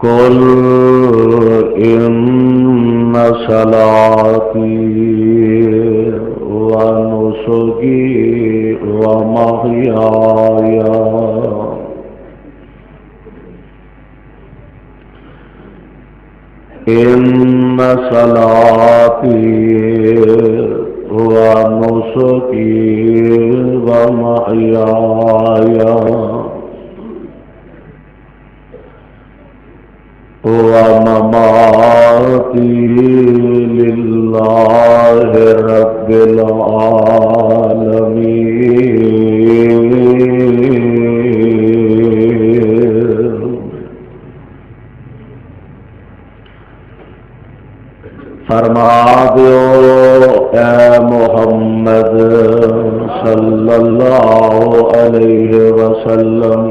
قل إن صلاتي ونسكي ومحياي إن صلاتي ونسكي ومحياي ومماتي لله رب العالمين فرما دیو اے محمد صلی اللہ علیہ وسلم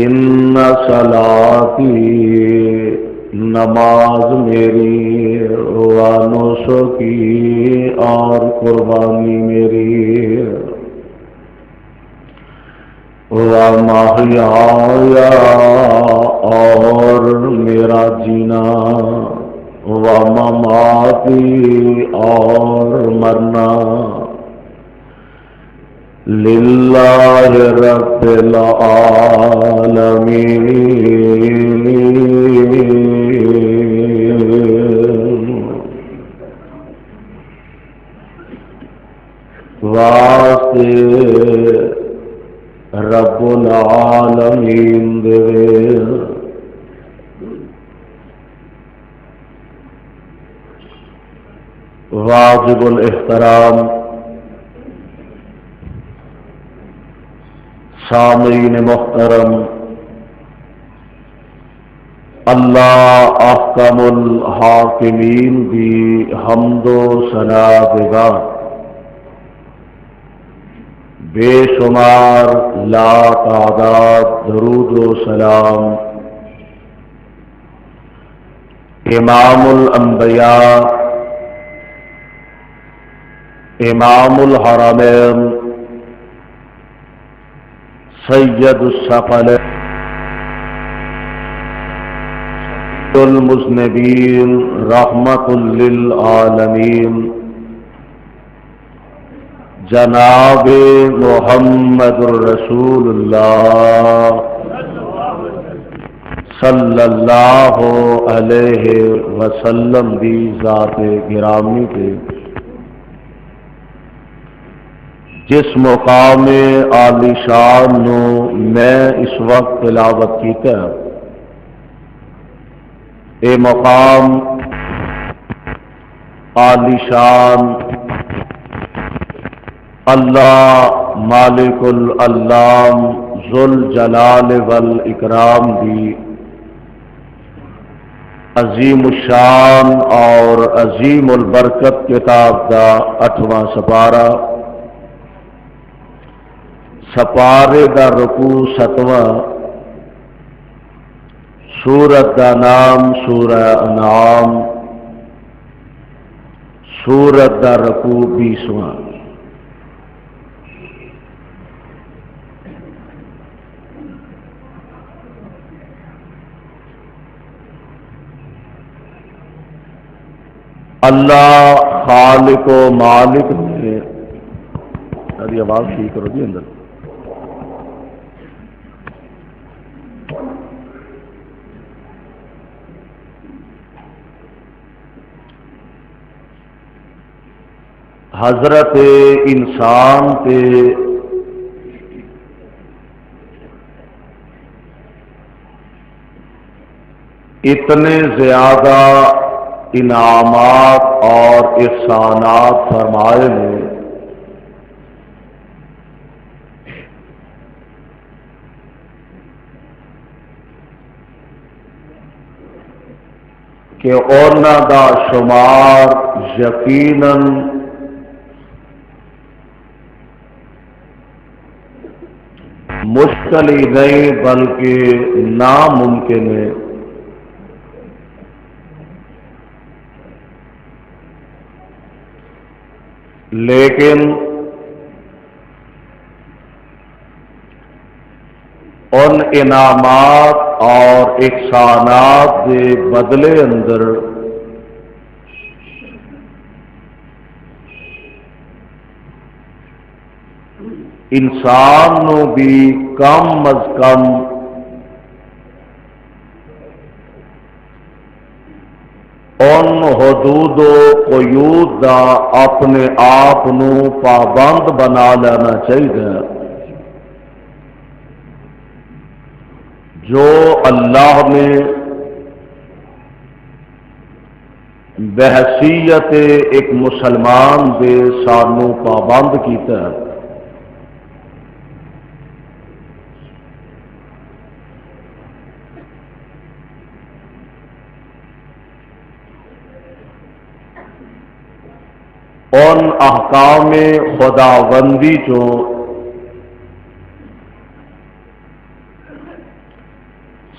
ان صلاتی نماز میری و نسکی اور قربانی میری و محیایا اور میرا جینا و مماتی اور مرنا للہ رب العالمین واسطے رب العالمین دے واجب الاحترام سامعین محترم، اللہ احکم الحاکمین کی حمد و ثنا کے بعد بے شمار لا تعداد درود و سلام امام الانبیاء امام الحرمین سید الثقلین المذنبین رحمت للعالمین جناب محمد الرسول اللہ صلی اللہ علیہ وسلم دی ذات گرامی پہ جس مقام عالی شان نو میں اس وقت تلاوت کیتا اے مقام عالی شان اللہ مالک العلام ذوالجلال والاکرام دی عظیم الشان اور عظیم البرکت کتاب دا 8واں سپارہ سپارے دا رکوع 7واں سورت دا نام سورہ انعام سورت دا رکوع 20واں اللہ خالق و مالک نے ابھی آواز ٹھیک کرو جی اندر حضرت انسان تے اتنے زیادہ انعامات اور احسانات فرمائے ہیں کہ اونا دا شمار یقیناً مشکل ہی نہیں بلکہ ناممکن ہے لیکن ان انعامات اور احسانات کے بدلے اندر انسان نو بھی کم از کم ان حدود و قیود دا اپنے آپ نو پابند بنا لینا چاہیے جو اللہ نے بحیثیت ایک مسلمان دے سانو پابند کیتا ہے۔ ان احکام خداوندی چو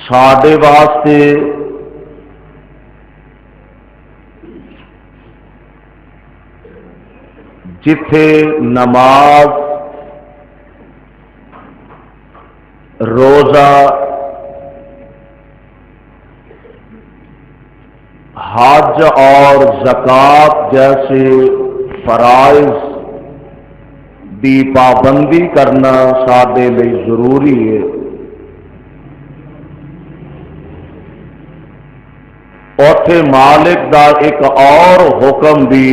ساڈے واسطے جتھے نماز، روزہ، حج اور زکوٰۃ جیسے فرائض دی پابندی کرنا ساڈے لئی ضروری ہے، اوتھے مالک دا ایک اور حکم بھی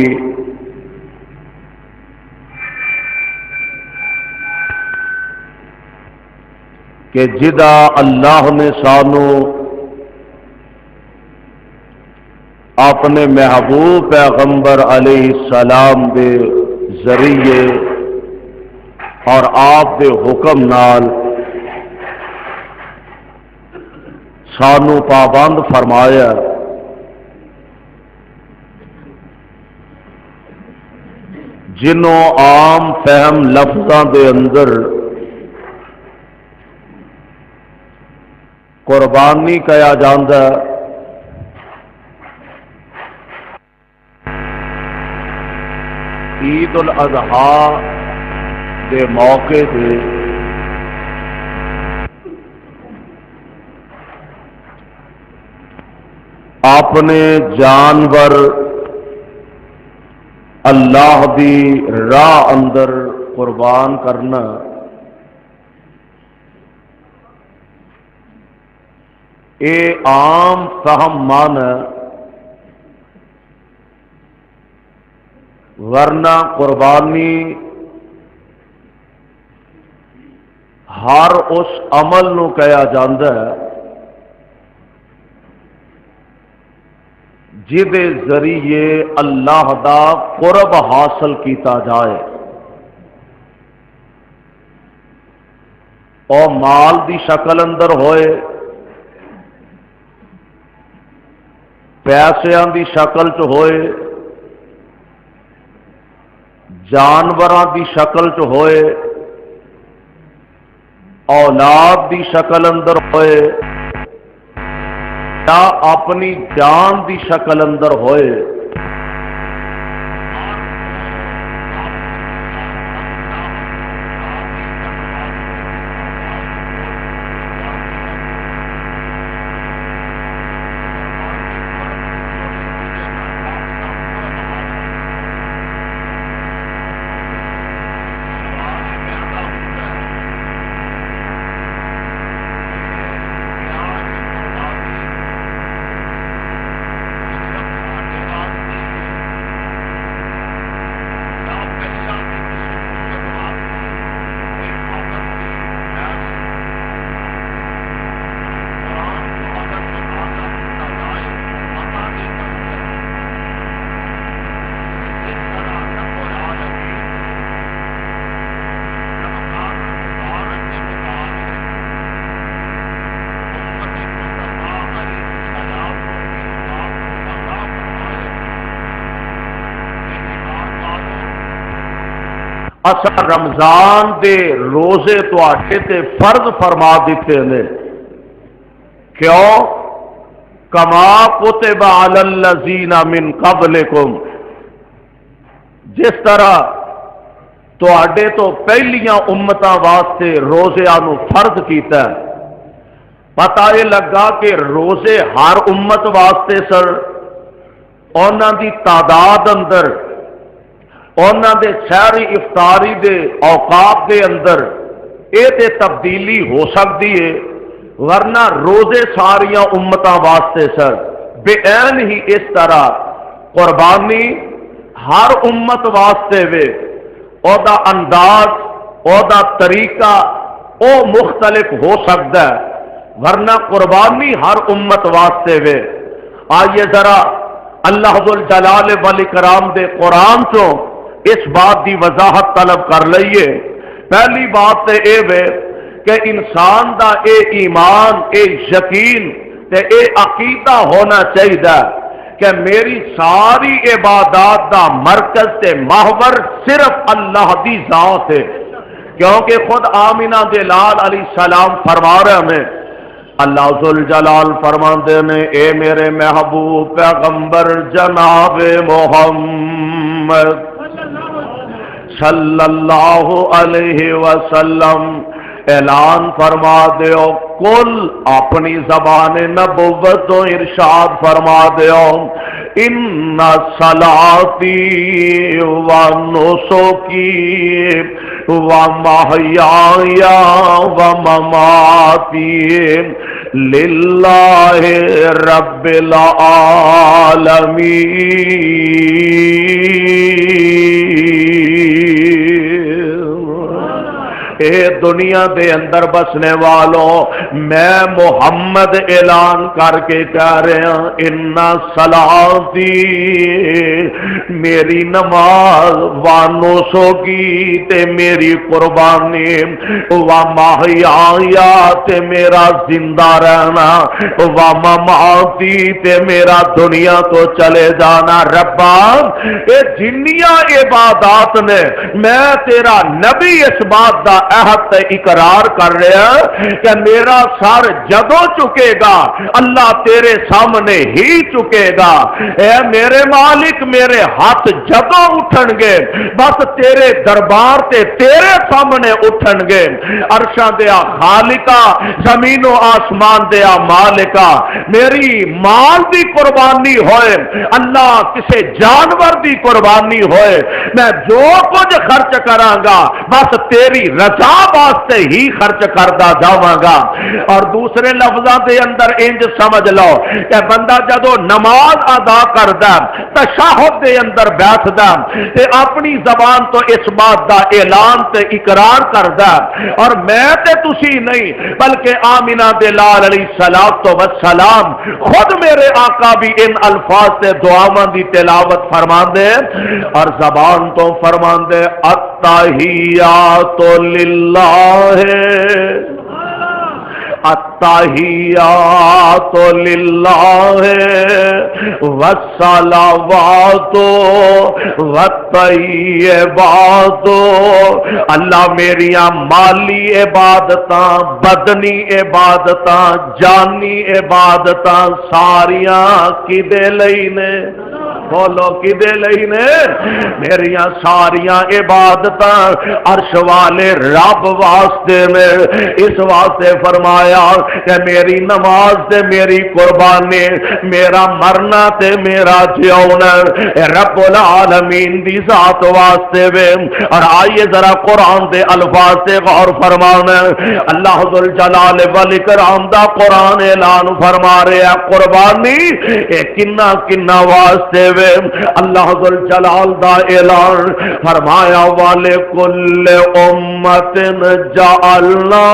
کہ جدا اللہ نے سانو اپنے محبوب پیغمبر علیہ السلام دے ذریعے اور آپ دے حکم نال سانو پابند فرمایا، جنوں عام فہم لفظاں دے اندر قربانی کہا جاندہ، عید الاضحیٰ کے موقع سے اپنے جانور اللہ دی راہ اندر قربان کرنا اے عام فہم مان ہے، ورنہ قربانی ہر اس عمل نو کہا جاندہ ہے جدے ذریعے اللہ دا قرب حاصل کیتا جائے، اور مال دی شکل اندر ہوئے، پیسیاں دی شکل چ ہوئے، جانوراں دی شکل چ ہوئے، اولاد دی شکل اندر ہوئے، یا اپنی جان دی شکل اندر ہوئے، اصل رمضان دے روزے تے فرض فرما دیتے ہیں، کیوں؟ کما کتب علی الذین من قبلکم، جس طرح تواڈے تو پہلیاں امتاں واسطے روزیاں نو فرض کیتا ہے۔ پتہ یہ لگا کہ روزے ہر امت واسطے سر، انہاں دی تعداد اندر، انہاں دے شہری افطاری دے اوقات دے اندر اے تے تبدیلی ہو سکتی ہے، ورنہ روزے ساریاں امتاں واسطے سر۔ بے عین ہی اس طرح قربانی ہر امت واسطے وے، او دا انداز، او دا طریقہ او مختلف ہو سکتا ہے، ورنہ قربانی ہر امت واسطے وے۔ آئیے ذرا اللہ ذوالجلال والاکرام دے قرآن چوں اس بات دی وضاحت طلب کر لئیے۔ پہلی بات تے اے وے کہ انسان دا اے ایمان، اے یقین تے اے عقیدہ ہونا چاہیے کہ میری ساری عبادات دا مرکز تے محور صرف اللہ دی ذات ہے، کیونکہ خود آمینہ دے لال علیہ السلام فرما رہے ہیں، اللہ ذوالجلال فرماندے نے اے میرے محبوب پیغمبر جناب محمد صلی اللہ علیہ وسلم اعلان فرما دیو، کل اپنی زبان نبوت تو ارشاد فرما دیو، ان صلاتی و نسکی و محیای و مماتی للہ رب العالمین۔ اے دنیا دے اندر بسنے والوں، میں محمد اعلان کر کے کہہ رہا ہوں، ان صلاتی میری نماز، وانوسو کی تے میری قربانی، ومحیایا تے میرا زندہ رہنا، ومماتی تے میرا دنیا تو چلے جانا۔ ربا اے جنیاں عبادات نے، میں تیرا نبی اس بات دا عہد تے اقرار کر رہا کہ میرا سر جدوں چکے گا اللہ تیرے سامنے ہی چکے گا۔ اے میرے مالک میرے ہاتھ جدوں اٹھن گے بس تیرے دربار تے تیرے سامنے اٹھن گے۔ عرشاں دیا خالقہ، زمین و آسمان دیا مالکہ، میری مال دی قربانی ہوئے، اللہ کسے جانور دی قربانی ہوئے، میں جو کچھ خرچ کراں گا بس تیری رضا واسطے ہی خرچ کردا جاواں گا۔ اور دوسرے لفظاں دے اندر انج سمجھ لو کہ بندہ جدو نماز ادا کردا، تشہد دے اندر بیٹھدا تے اپنی زبان تو اس بات دا اعلان تے اقرار کردا، اور میں تے تسی نہیں بلکہ آمینہ دے لال علیہ السلام خود میرے آقا بھی ان الفاظ سے دعاواں دی تلاوت فرماندے اور زبان تو فرماندے، التحیات للہ التحیات للہ والصلوات والطیبات۔ اللہ میریاں مالی عبادتاں، بدنی عبادتاں، جانی عبادتاں ساریاں کدے لئی نے؟ بولو کدے لئی نے؟ میریاں ساریاں عبادتاں عرش والے رب واسطے نے۔ اس واسطے فرمایا کہ میری نماز تے میری قربانی، میرا مرنا تے میرا جیونا رب العالمین دی ذات واسطے وے۔ اور آئیے ذرا قرآن دے الفاظ سے غور فرمانا، اللہ ذوالجلال والاکرام دا قرآن اعلان فرما رہے ہیں قربانی اے کنا کنا واسطے وے۔ اللہ ذوالجلال دا اعلان فرمایا، وَلِكُلِّ أُمَّةٍ جَعَلْنَا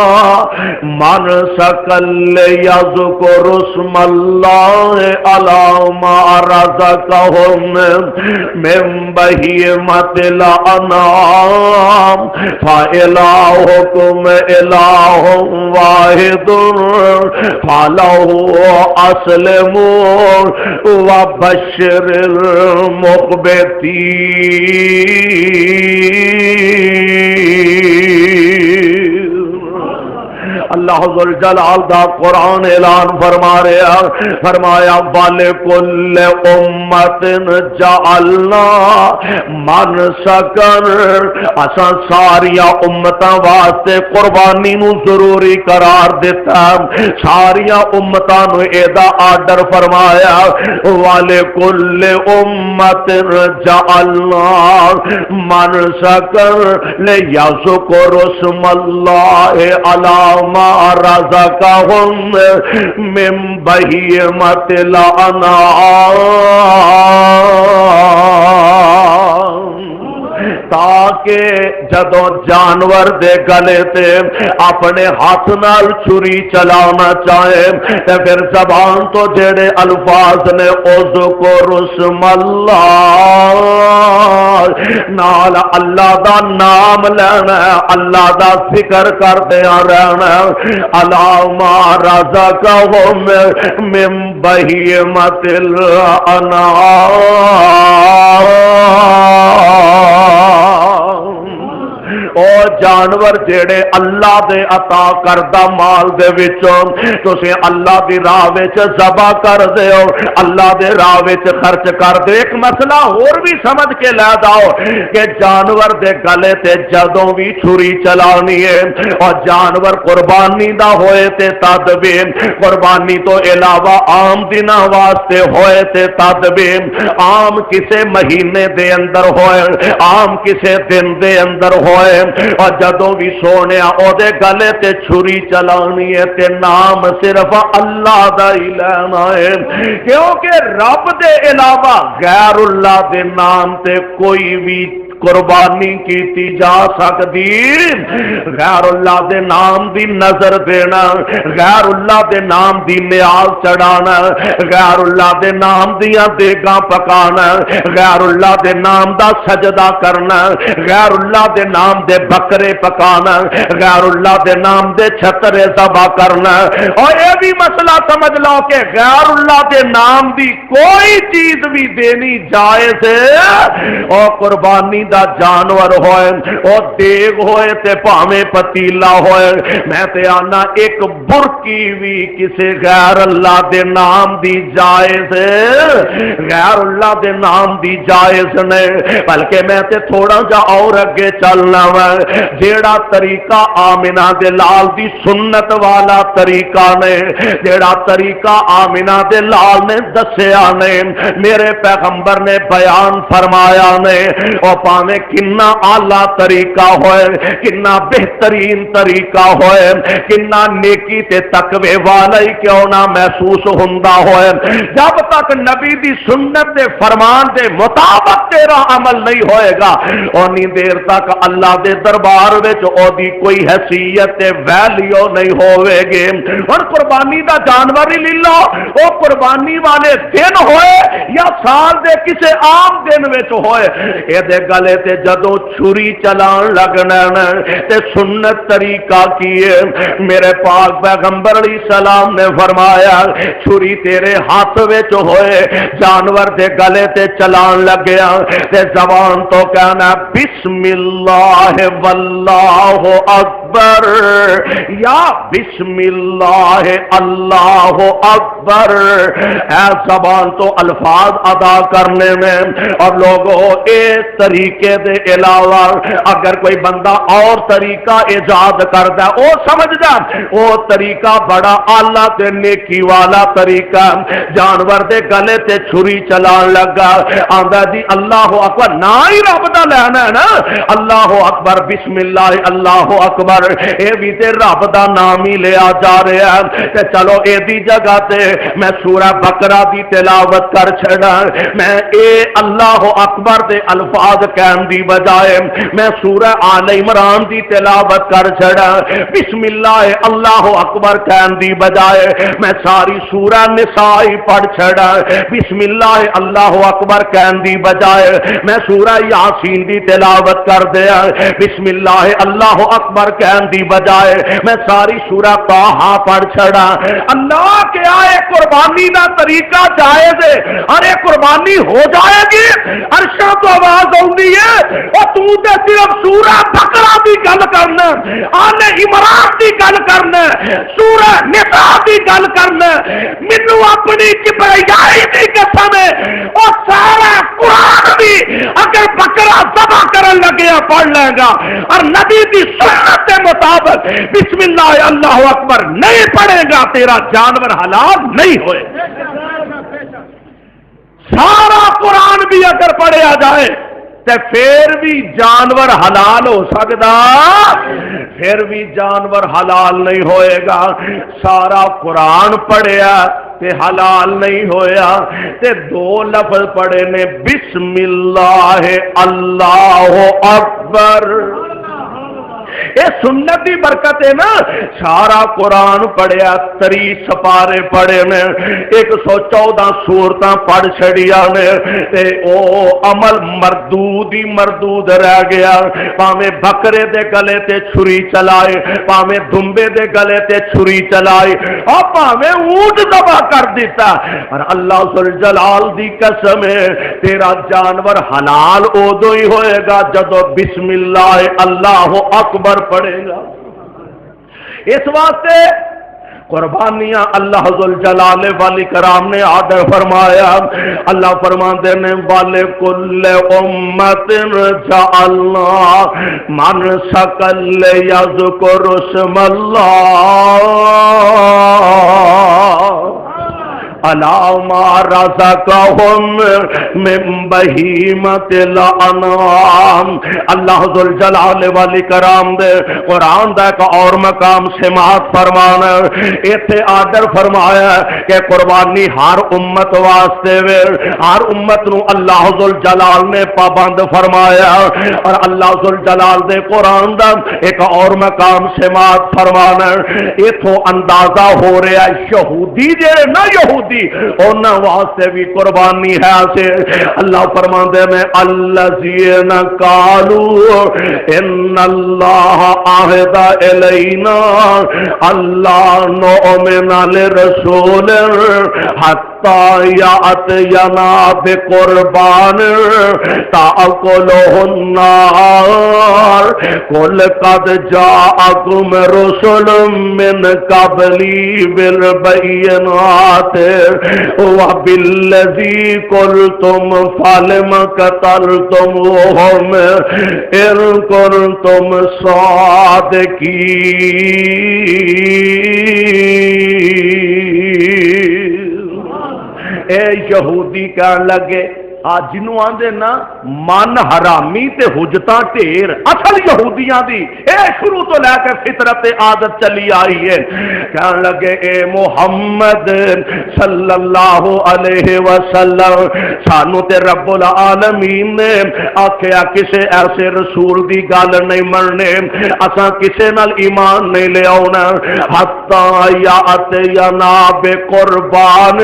مَنْسَكًا لِيَذْكُرُوا اسْمَ اللَّهِ عَلَىٰ مَا رَزَقَهُم مِّن بَهِيمَةِ الْأَنْعَامِ فَإِلَٰهُكُمْ إِلَٰهٌ وَاحِدٌ فَلَهُ أَسْلِمُوا وَبَشِّرِ المخبتين۔ اللہ ذل جلال دا قرآن اعلان فرما رہا، فرمایا وَلِكُلِّ أُمَّةٍ جَعَلْنَا مَنْسَكًا، اساں ساریاں امتاں واسطے قربانی نو ضروری قرار دیتا، ساریاں امتاں نو ایدا آرڈر فرمایا وَلِكُلِّ أُمَّةٍ جَعَلْنَا مَنْسَكًا لِيَذْكُرُوا اسْمَ اللَّهِ عَلَىٰ مَا رَزَقَهُم مِّن بَهِيمَةِ الْأَنْعَامِ، تاکہ جدو جانور دے گلے تے اپنے ہاتھ نال چھری چلانا چاہے تے پھر زبان تو جڑے الفاظ نے اذکر اسم اللہ، نال اللہ دا نام لینا، اللہ دا ذکر کردیاں رہنا، علی ما رزقہم من بہیمۃ الانعام، او جانور جڑے اللہ دے عطا کردہ مال دے وچوں تسیں اللہ دی راہ وچ ذبح کر دیو، اللہ دے راہ وچ خرچ کر دیو۔ ایک مسئلہ اور بھی سمجھ کے لے جاؤ کہ جانور دے گلے تے جدوں بھی چھری چلانی ہے اور جانور قربانی دا ہوئے تے تد بھی، قربانی تو علاوہ عام دنوں واسطے ہوئے تے تد بھی، عام کسے مہینے دے اندر ہوئے، عام کسے دن دے اندر ہوئے، اور جدوں بھی سونے او دے گلے تے چھری چلانی ہے تے نام صرف اللہ دا ہی لینا ہے، کیونکہ رب دے علاوہ غیر اللہ دے نام تے کوئی بھی قربانی کیتی جا سکتی، غیر اللہ دے نام دی نظر دینا، غیر اللہ دے نام دی نیاز چڑھانا، غیر اللہ دے نام دیاں دیگاں پکانا، غیر اللہ دے نام دا سجدہ کرنا، غیر اللہ دے نام دے بکرے پکانا، غیر اللہ دے نام دے چھترے ذبح کرنا۔ اور یہ بھی مسئلہ سمجھ لو کہ غیر اللہ دے نام دی کوئی چیز بھی دینی جائز ہے، اور قربانی دا جانور ہوئے اور دیگ ہوئے تے پاویں پتیلا ہوئے، میں تے آنا ایک برکی بھی کسے غیر اللہ دے نام دی جائز ہے، غیر اللہ دے نام دی جائز نہیں، بلکہ میں تے تھوڑا جا اور اگے چلنا ہے، جیڑا طریقہ آمنہ دے لال دی سنت والا طریقہ نے، جیڑا طریقہ آمنہ دے لال نے دسیا نے، میرے پیغمبر نے بیان فرمایا نے، اور پاویں کنا اعلیٰ طریقہ ہوئے، کنا بہترین طریقہ ہوئے، کنا نیکی تے تقوی والا ہی کیوں نہ محسوس ہوندا ہوئے، جب تک نبی دی سنت دے فرمان دے مطابق تیرا عمل نہیں ہوئے گا اونی دیر تک اللہ دے دربار وچ او دی کوئی حیثیت تے ویلیو نہیں ہوئے گے۔ اور قربانی دا جانور ہی لے لو، او قربانی والے دن ہوئے یا سال دے کسے عام دن وچ ہوئے، اے دے گلے تے جدوں چھری چلان لگنا تے سنت طریقہ کیے، میرے پاک پیغمبر علیہ السلام نے فرمایا چھری تیرے ہاتھ وچ ہوئے، جانور دے گلے تے چلان لگیا تے زبان تو کہنا بسم اللہ واللہ اکبر، یا بسم اللہ اللہ اکبر، اے زبان تو الفاظ ادا کرنے میں، اور لوگوں اس طریقے دے علاوہ اگر کوئی بندہ اور طریقہ ایجاد کردا ہے او سمجھ جا او طریقہ بڑا اعلیٰ تے نیکی والا طریقہ، جانور دے گلے تے چھری چلان لگا آندا جی اللہ اکبر، نہ ہی رب دا لینا ہے نا، اللہ اکبر بسم اللہ اللہ اکبر، اے بھی تے رب دا نام ہی لیا جا رہا ہے، تے چلو اے دی جگہ تے میں سورہ بقرہ دی تلاوت کر چھڑا، میں اے اللہ اکبر دے الفاظ کہن دی بجائے میں سورہ آل عمران دی تلاوت کر چھڑا، بسم اللہ اللہ اکبر کہن دی بجائے میں ساری سورہ نساء پڑھ چھڑا، بسم اللہ اللہ اکبر کہن دی بجائے میں سورہ یاسین دی تلاوت کر دیا، بسم اللہ اللہ اکبر کہن دی بجائے میں ساری سورہ طٰہٰ پڑھ چھڑا۔ اللہ کے آئے قربانی دا طریقہ جائز ہے، ارے قربانی ہو جائے گی، عرشاں تو آواز آؤندی ہے اور تو تو تے صرف سورہ بقرہ دی گل کرنا، آل عمران دی گل کرنا، سورہ نساء دی گل کرنا، مینوں اپنی کبریائی دی قسم ہے او سارا قرآن بھی اگر بقرہ ذبح کرن لگیا پڑھ لے گا اور نبی دی سنت کے مطابق بسم اللہ اللہ اکبر نہیں پڑھے گا، تیرا جانور حلال نہیں ہوئے۔ سارا قرآن بھی اگر پڑھیا جائے تو پھر بھی جانور حلال ہو سکتا، پھر بھی جانور حلال نہیں ہوئے گا۔ سارا قرآن پڑھیا تے حلال نہیں ہویا، تے دو لفظ پڑھے نے بسم اللہ اللہ اکبر، اے سنت دی برکت ہے نا۔ سارا قرآن پڑھیا، 30 سپارے پڑھے نے، 114 سورتاں پڑھ چھڑیا نے، تے او عمل مردود ہی مردود رہ گیا۔ پاویں بکرے دے گلے تے چھری چلائے، پاویں دمبے دے گلے تے چھری چلائے، اور پاویں اونٹ ذبح کر دیتا، اور اللہ ذوالجلال دی قسم ہے تیرا جانور حلال ادو ہی ہوئے گا جدو بسم اللہ اللہ اکبر پڑے گا۔ اس واسطے قربانیاں اللہ ذوالجلال والی کرام نے آرڈر فرمایا، اللہ فرماندے نے وَلِكُلِّ أُمَّةٍ جَعَلْنَا مَنْسَكًا لِيَذْكُرُوا اسْمَ اللَّهِ عَلَىٰ مَا رَزَقَهُم مِّن بَهِیمَةِ الْأَنْعَامِ۔ اللہ ذوالجلال والی کرام دے قرآن دا ایک اور مقام سماعت فرمانا، ایتھے آرڈر فرمایا کہ قربانی ہر امت واسطے وے، ہر امت نو اللہ ذوالجلال نے پابند فرمایا، اور اللہ ذوالجلال دے قرآن دا ایک اور مقام سماعت فرمانا۔ ایتھوں اندازہ ہو رہا ہے یہودی جڑے نہ یہودی انہاں واسطے بھی قربانی ہے سے اللہ فرماندے میں الذین قالوا ان اللہ عہد الینا اللہ نؤمن لرسول حتی یأتینا بقربان تأکلہ النار قل قد جاءکم رسل من قبلی بالبینات وَبِالَّذِي قُلْتُمْ فَلِمَ قَتَلْتُمُوهُمْ إِن كُنتُمْ صَادِقِينَ۔ اے یہودی کہنے لگے جنوں آندے نا من حرامی تے حجتاں ٹھیر، اصل یہودیاں دی اے شروع تو لے کے فطرت عادت چلی آئی ہے۔ کہنے لگے اے محمد صلی اللہ علیہ وسلم سانو تے رب العالمین نے آکھیا کسے ایسے رسول دی گل نہیں مننے، اساں کسے نال ایمان نہیں لے آونا حتی یأتینا بقربان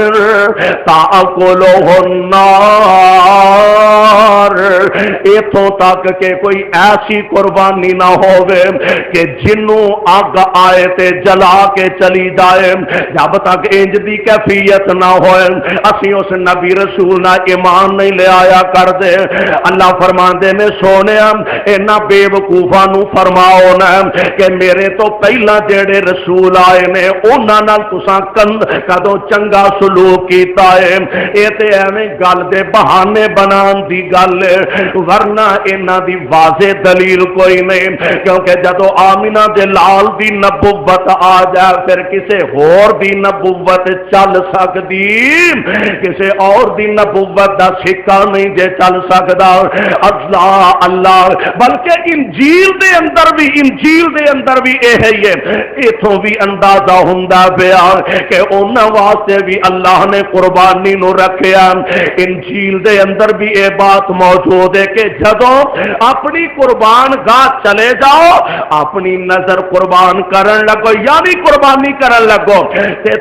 تأکلہ النار، اتوں تک کہ کوئی ایسی قربانی نہ ہوگے کہ جنوں اگ آئے تے جلا کے چلی جائے، جب تک انج دی کیفیت نہ ہوئے اسی اس نبی رسول نہ ایمان نہیں لے آیا کر دے۔ اللہ فرماندے نے سونے انہاں بے وقوفاں نو فرماؤ نا کہ میرے تو پہلا جڑے رسول آئے نے انہاں نال تساں کدوں چنگا سلوک کیتا ہے، اے تے ایویں گل دے بہانے بنان دی گل، ورنہ انہاں دی واضح دلیل کوئی نہیں، کیونکہ جدو آمینہ دے لال دی نبوت آ جائے پھر کسے اور دی نبوت چل سکتی، کسے اور دی نبوت دا سکہ نہیں جے چل سکتا۔ اللہ اللہ بلکہ انجیل دے اندر بھی اے ہے ایتھوں بھی اندازہ ہوندا پیا کہ انہاں واسطے بھی اللہ نے قربانی نو رکھیا۔ انجیل دے اندر بھی اے بات موجود ہے کہ جدوں اپنی قربان گاہ چلے جاؤ، اپنی نظر قربان کرن لگو یعنی قربانی کرن لگو تے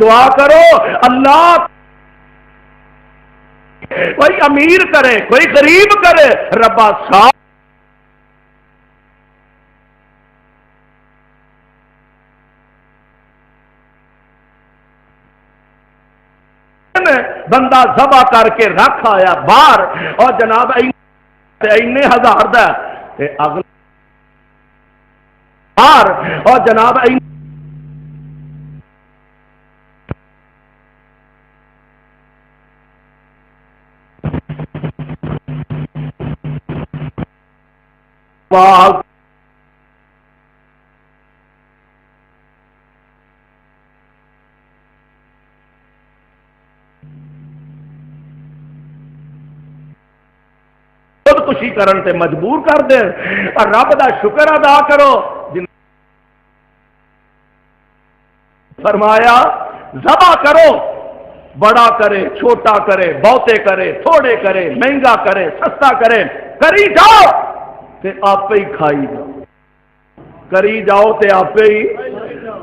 دعا کرو اللہ کوئی امیر کرے کوئی غریب کرے، ربا صاحب بندہ ذبح کر کے رکھ آیا باہر، اور جناب اینے ہزار دا اگلا باہر، اور جناب خودکشی کرن تے مجبور کر دے، اور رب دا شکر ادا کرو جن فرمایا ذبح کرو، بڑا کرے چھوٹا کرے بہتے کرے تھوڑے کرے مہنگا کرے سستا کرے، کری جاؤ تے آپ ہی کھائی جاؤ، کری جاؤ تے آپ ہی،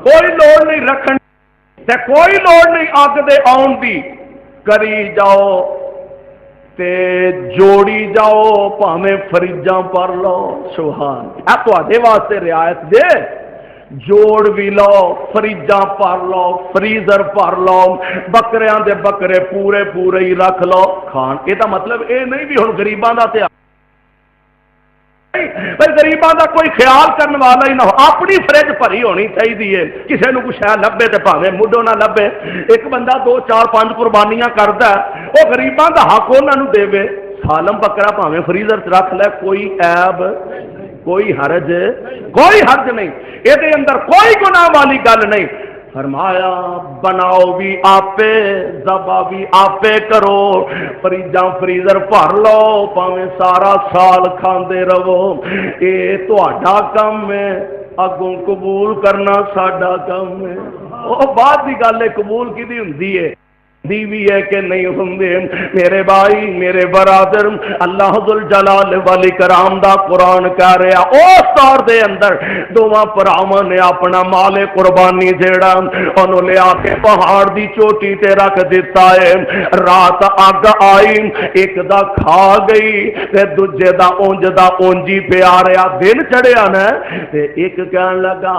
کوئی لوڑ نہیں رکھن تے کوئی لوڑ نہیں اگ دے آن دی، کری جاؤ تے جوڑی جاؤ، پاویں فریجاں پر لو، سبحان اے تواڈے واسطے رعایت دے، جوڑ بھی لو، فریجاں پر لو، فریزر پر لو، بکریاں دے بکرے پورے پورے ہی رکھ لو کھان، یہ دا مطلب اے نہیں بھی ہن غریباں دا تے بھائی غریباں دا کوئی خیال کرنے والا ہی نہ ہو، اپنی فرج بھری ہونی چاہیے، کسی نو کچھ شے لبے تے بھاویں مڈو نہ لبے، ایک بندہ 2 4 5 قربانیاں کردا ہے، وہ غریباں دا حق انہاں نو دے، سالم بکرا بھاویں فریزر چ رکھ لے، کوئی عیب کوئی حرج نہیں، یہ اندر کوئی گناہ والی گل نہیں۔ فرمایا بناؤ بھی آپے ذبح بھی آپے کرو، فریجاں فریزر بھر لو، پاویں سارا سال کھاندے رہو، اے تہاڈا کم ہے، اگوں قبول کرنا ساڈا کم ہے۔ وہ بعد دی گل ہے، قبول کدی ہوندی ہے دیوی ہے کہ نہیں ہوندے؟ میرے بھائی میرے برادر، اللہ ذوالجلال والاکرام دا قرآن کہہ رہا اس دور دے اندر دوواں بھراواں نے اپنا مال قربانی جیڑا انہوں لے آ کے پہاڑ دی چوٹی تے رکھ دیتا ہے، رات اگ آئی، ایک دا کھا گئی تے دوجے دا اونجی پیا رہا، دن چڑھیا نا تے ایک کہن لگا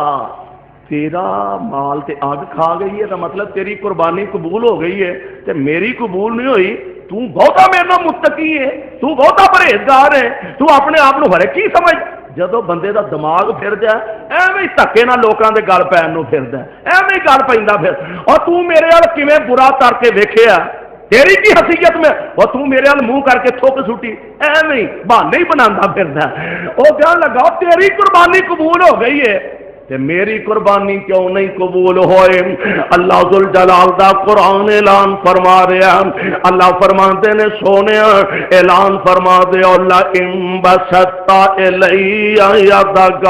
تیرا مال تے آگ کھا گئی ہے، تو مطلب تیری قربانی قبول ہو گئی ہے تے میری قبول نہیں ہوئی، تو بہتا میرے نال متقی ہے، تو بہتا پرہیزگار ہے، تو اپنے آپ نو ہر کی سمجھ۔ جدو بندے دا دماغ پھر جائے ایویں دھکے نال لوکاں دے گل پین نو پھردا ہے، ایویں گل پیندا پھر، اور تو میرے ول کیویں برا کر کے ویکھیا، تیری کی حیثیت میں، اور تو میرے ول منہ کر کے تھوک سٹی، ایویں بہانے ہی بنانا پھردا ہے۔ او کہن لگا تیری قربانی قبول ہو گئی ہے تے میری قربانی کیوں نہیں قبول ہوئے؟ اللہ ذوالجلال دا قرآن اعلان فرما رہا، اللہ فرماتے نے سونے اعلان فرما دے، اللہ ان بسطا الی یدک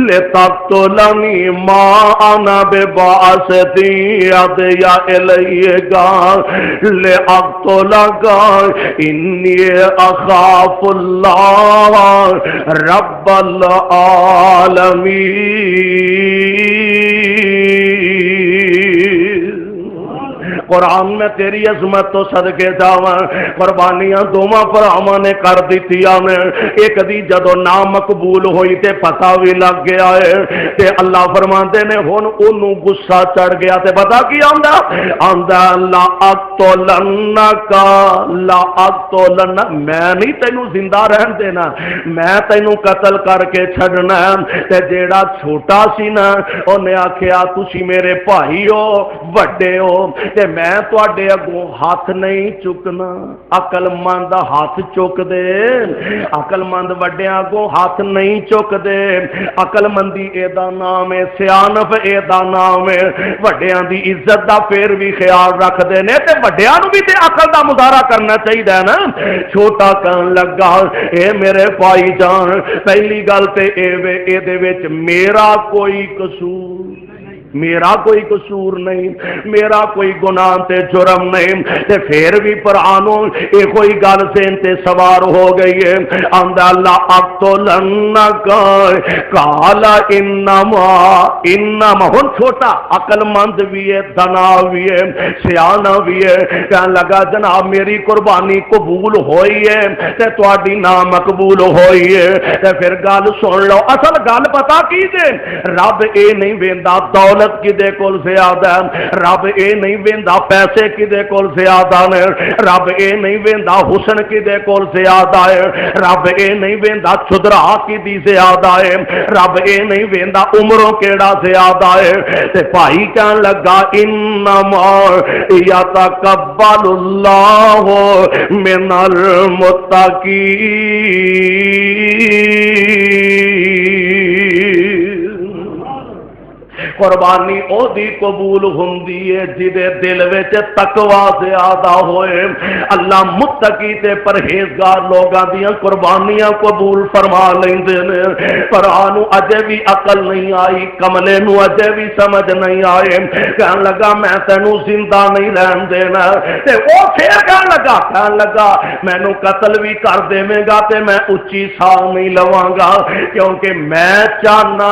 لتقتلنی ما انا بباسط یدی الیک لاقتلک انی اخاف اللہ رب العالمین۔ قرآن میں تیری عظمت تو صدقے جاواں، قربانیاں دوواں بھراواں نے کر دتیاں نے، ایک دی جدو نہ مقبول ہوئی تے پتہ بھی لگ گیا ہے تے اللہ فرماندے نے ہن اونوں غصہ چڑھ گیا تے پتہ کی آندا لا اقتلنک لا اقتلن، میں نہیں تینوں زندہ رہن دینا، میں تینوں قتل کر کے چھڈنا۔ تے جیڑا چھوٹا سی نا اونے آکھیا تسی میرے بھائی ہو وڈے ہو تے میں تواڈے اگوں ہاتھ نہیں چکنا، عقل مند ہاتھ چک دے، عقل مند وڈیاں اگوں ہاتھ نہیں چک دے، عقل مندی اے دا نام ہے، سیانف اے دا نام ہے، وڈیاں دی عزت دا پھر بھی خیال رکھ دے نے تے وڈیاں نو بھی تے عقل دا مظاہرہ کرنا چاہیے نا۔ چھوٹا کہن لگا اے میرے بھائی جان، پہلی گل تے اے وے اے دے وچ میرا کوئی قصور، میرا کوئی قصور نہیں، میرا کوئی گناہ تے جرم نہیں، تے پھر بھی پرانو یہ کوئی گل سے انتے سوار ہو گئی ہے۔ آندا اللہ اقتلنک قال انما ہن چھوٹا عقل مند بھی ہے، دنا بھی ہے، سیانا بھی ہے، کہنے لگا جناب میری قربانی قبول ہوئی ہے تے تواڈی نہ مقبول ہوئی ہے۔ تے پھر گل سن لو، اصل گل پتا کی جے، رب اے نہیں ویندا دولت کدے کول زیادہ ہے، رب اے نہیں ویندا پیسے کدے کول زیادہ نے، رب اے نہیں ویندا حسن کدے کول زیادہ ہے، رب اے نہیں ویندا چدرا کدی زیادہ ہے، رب اے نہیں ویندا عمروں کیڑا زیادہ ہے۔ تے بھائی کہن لگا انما یتقبل اللہ من المتقین، قربانی او دی قبول ہوندی ہے جدے دل وچ تقوی زیادہ ہوئے۔ اللہ متقی تے پرہیزگار لوگاں دیاں قربانیاں قبول فرما لیندے نے۔ پر آنو اجے بھی عقل نہیں آئی، کملے نو اجے بھی سمجھ نہیں آئے، کہن لگا میں تینوں زندہ نہیں رہن دینا، تے او پھر کہن لگا مینوں قتل بھی کر دیویں گا تے میں اچھی سا نہیں لواں گا، کیونکہ میں چاہنا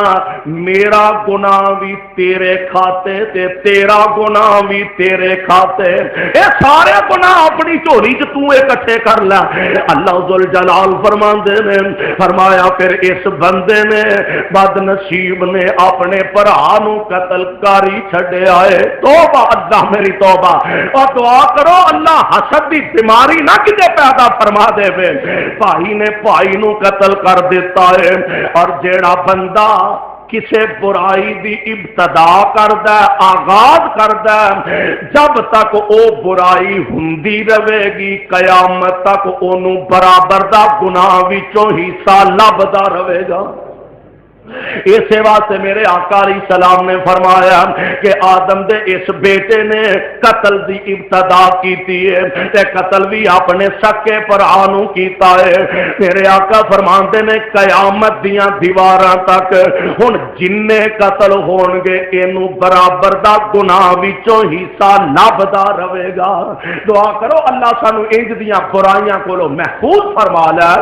میرا گناہ بھی تیرے کھاتے تے تیرا گناہ بھی تیرے کھاتے، اے سارے گناہ اپنی جھولی چ تو اکٹھے کر لے۔ اللہ ذل جلال فرماندے نے، فرمایا پھر اس بندے نے بد نصیب نے اپنے بھرا نو قتل کاری چھڈیا ہے۔ توبہ اللہ میری توبہ، اور دعا کرو اللہ حسد دی بیماری نہ کتے پیدا فرما دے وے۔ بھائی نے بھائی نو قتل کر دیتا ہے، اور جیڑا بندہ کسے برائی دی ابتدا کردا ہے، آغاز کردا ہے، جب تک او برائی ہوندی رہے گی قیامت تک اونوں برابر دا گناہ وچوں حصہ لبدا رہے گا۔ اسی واسطے میرے آقا علیہ السلام نے فرمایا کہ آدم دے اس بیٹے نے قتل دی ابتدا کیتی ہے تے قتل بھی اپنے سکے بھرا نو کیتا ہے۔ میرے آقا فرماندے نے قیامت دیاں دیواراں تک ہن جننے قتل ہون گے اینو برابر دا گناہ وچوں حصہ لبدا رہے گا۔ دعا کرو اللہ سانو انج دیاں برائیاں کولوں محفوظ فرما لے۔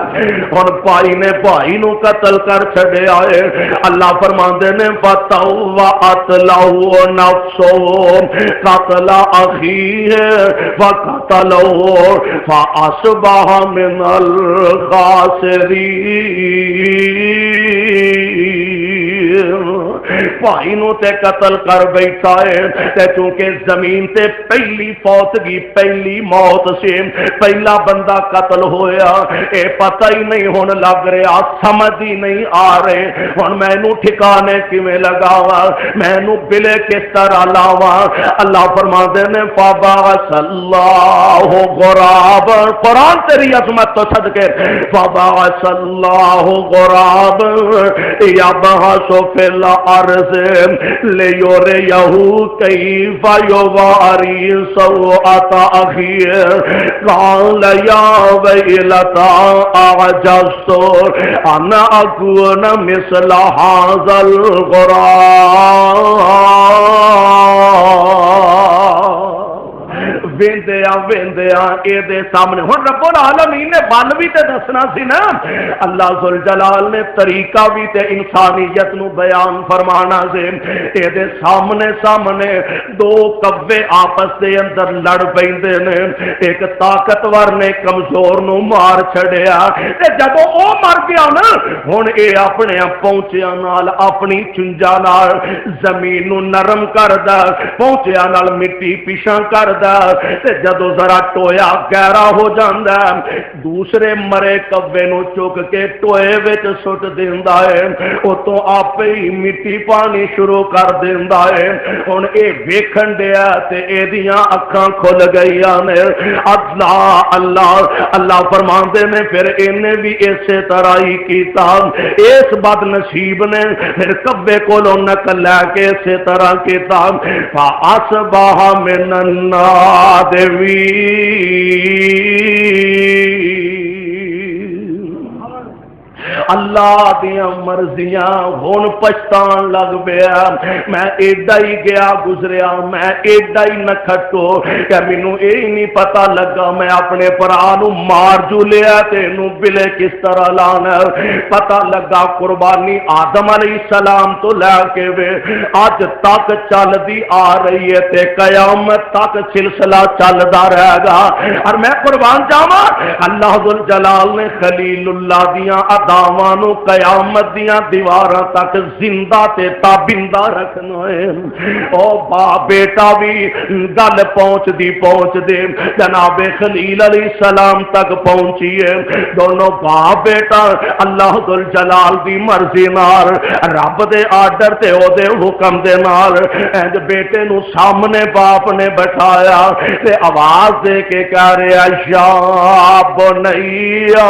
ہن بھائی نے بھائی نو قتل کر چھڈیا ہے، اللہ فرماندے نے فَطَوَّعَتْ لَهُ نَفْسُهُ قَتْلَ أَخِيهِ فَقَتَلَهُ فَأَصْبَحَ مِنَ الْخَاسِرِينَ۔ بھائی نو تے قتل کر بیٹھا ہے تے چونکہ زمین تے پہلی فوتگی پہلی موت سے پہلا بندہ قتل ہویا، اے پتہ ہی نہیں ہن لگ رہا، سمجھ ہی نہیں آ رہے ہن مینوں ٹھکانے کیویں لگاواں، مینوں بلے کس طرح لاواں۔ اللہ فرماندے نے فَبَعَثَ اللَّهُ غُرَابًا، قرآن تیری عظمت تو صدقے، فَبَعَثَ اللَّهُ غُرَابًا يَبْحَثُ فِي الْأَرْضِ لِيُرِيَهُ كَيْفَ يُوَارِي سَوْءَةَ أَخِيهِ قَالَ يَا وَيْلَتَا أَعْجَزْتُ أَنْ أَكُونَ مِثْلَ هَذَا الْغُرَابِ۔ ویندیا اے دے سامنے ہن رب العالمین نے بل بھی تے دسنا سی نا، اللہ ذل جلال نے طریقہ بھی تے انسانیت نو بیان فرمانا سی۔ اے دے سامنے دو کوے آپس دے اندر لڑ پیندے نے، ایک طاقتور نے کمزور نو مار چھڑیا تے جدوں او مر گیا نا ہن اے اپنے پہنچیاں نال اپنی چنجا نال زمین نو نرم کردا، پہنچیاں نال مٹی پیشاں کردا تے جدو ذرا ٹویا گہرا ہو جاندا ہے دوسرے مرے کوے نو چک کے ٹوئے وچ سٹ دیندا ہے، اوتوں آپے ہی مٹی پانی شروع کر دیندا ہے۔ ہن اے ویکھن دیا تے ایدیاں اکھاں کھل گئیاں نے۔ اللہ اللہ اللہ فرماندے نے پھر اینے بھی اسی طرح ہی کیتا، اس بد نصیب نے پھر کوے کولوں نقل لے کے اسی طرح کیتا، فَأَصْبَحَ مِنَ النَّادِمِينَ۔ اللہ دیاں مرضیاں ہن پچھتان لگ پیا میں ایڈا ہی گیا گزریا میں ایڈا ہی نہ کھٹو کہ مینوں اے نہیں پتہ لگا میں اپنے بھرا نو مار جو لیا تے نو بلے کس طرح لانا پتہ لگا قربانی آدم علیہ السلام تو لے کے وے اج تک چل دی آ رہی ہے تے قیامت تک سلسلہ چلدا رہے گا اور میں قربان جاواں اللہ ذل جلال نے خلیل اللہ دیاں اداواں نو قیامت دیاں دیواراں تک زندہ تے تابندہ رکھنا ہے او باپ بیٹا بھی گل پہنچ دے جناب خلیل علیہ السلام تک پہنچی ہے دونوں باپ بیٹا اللہ ذل جلال دی مرضی نال رب دے آرڈر تے او دے حکم دے نال انج بیٹے نو سامنے باپ نے بٹھایا تے آواز دے کے کہہ رہا یا بنیا